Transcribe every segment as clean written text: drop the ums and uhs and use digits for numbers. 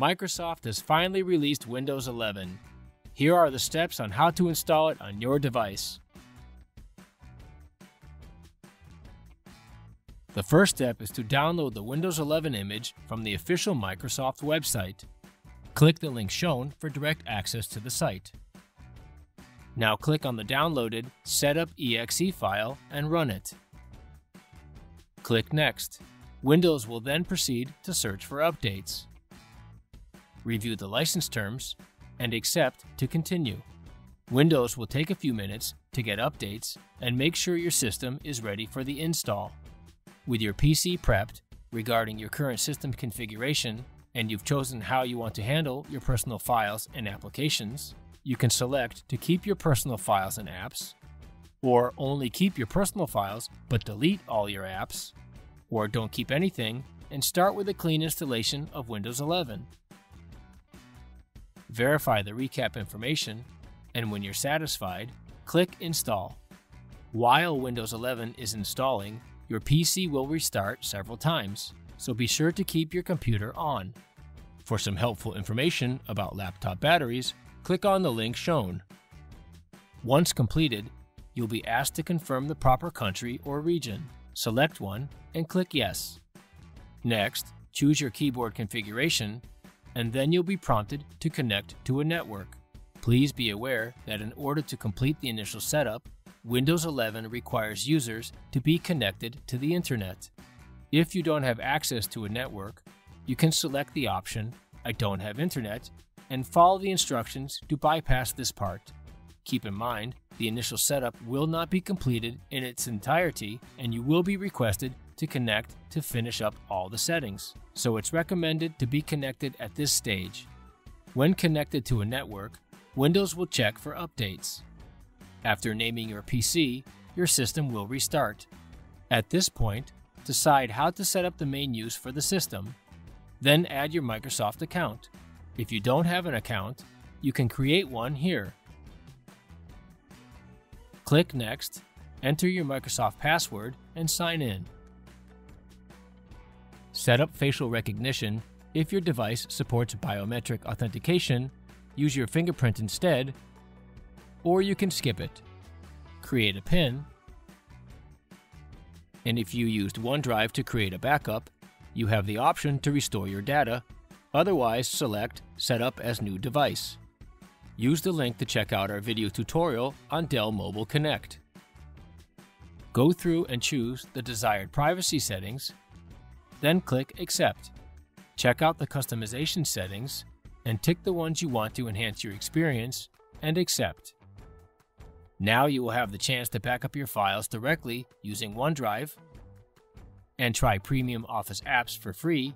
Microsoft has finally released Windows 11. Here are the steps on how to install it on your device. The first step is to download the Windows 11 image from the official Microsoft website. Click the link shown for direct access to the site. Now click on the downloaded Setup.exe file and run it. Click Next. Windows will then proceed to search for updates. Review the license terms and accept to continue. Windows will take a few minutes to get updates and make sure your system is ready for the install. With your PC prepped regarding your current system configuration and you've chosen how you want to handle your personal files and applications, you can select to keep your personal files and apps, or only keep your personal files but delete all your apps, or don't keep anything and start with a clean installation of Windows 11. Verify the recap information, and when you're satisfied, click Install. While Windows 11 is installing, your PC will restart several times, so be sure to keep your computer on. For some helpful information about laptop batteries, click on the link shown. Once completed, you'll be asked to confirm the proper country or region. Select one and click Yes. Next, choose your keyboard configuration, and then you'll be prompted to connect to a network. Please be aware that in order to complete the initial setup, Windows 11 requires users to be connected to the Internet. If you don't have access to a network, you can select the option, I don't have Internet, and follow the instructions to bypass this part. Keep in mind, the initial setup will not be completed in its entirety, and you will be requested to connect to finish up all the settings, so it's recommended to be connected at this stage. When connected to a network, Windows will check for updates. After naming your PC, your system will restart. At this point, decide how to set up the main use for the system. Then add your Microsoft account. If you don't have an account, you can create one here. Click Next, enter your Microsoft password, and sign in. Set up facial recognition. If your device supports biometric authentication, use your fingerprint instead, or you can skip it. Create a PIN, and if you used OneDrive to create a backup, you have the option to restore your data. Otherwise, select Set up as new device. Use the link to check out our video tutorial on Dell Mobile Connect. Go through and choose the desired privacy settings, then click Accept. Check out the customization settings and tick the ones you want to enhance your experience and accept. Now you will have the chance to back up your files directly using OneDrive and try premium Office apps for free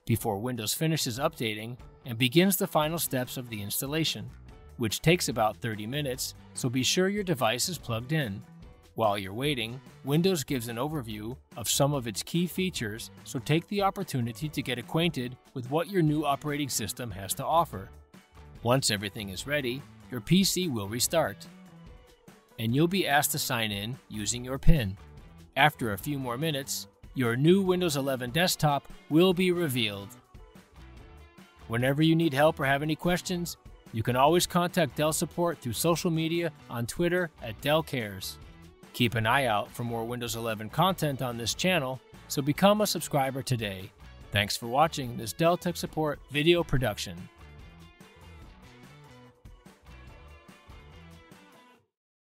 before Windows finishes updating and begins the final steps of the installation, which takes about 30 minutes, so be sure your device is plugged in. While you're waiting, Windows gives an overview of some of its key features, so take the opportunity to get acquainted with what your new operating system has to offer. Once everything is ready, your PC will restart, and you'll be asked to sign in using your PIN. After a few more minutes, your new Windows 11 desktop will be revealed. Whenever you need help or have any questions, you can always contact Dell support through social media on Twitter at Dell Cares. Keep an eye out for more Windows 11 content on this channel, so become a subscriber today. Thanks for watching this Dell Tech Support video production.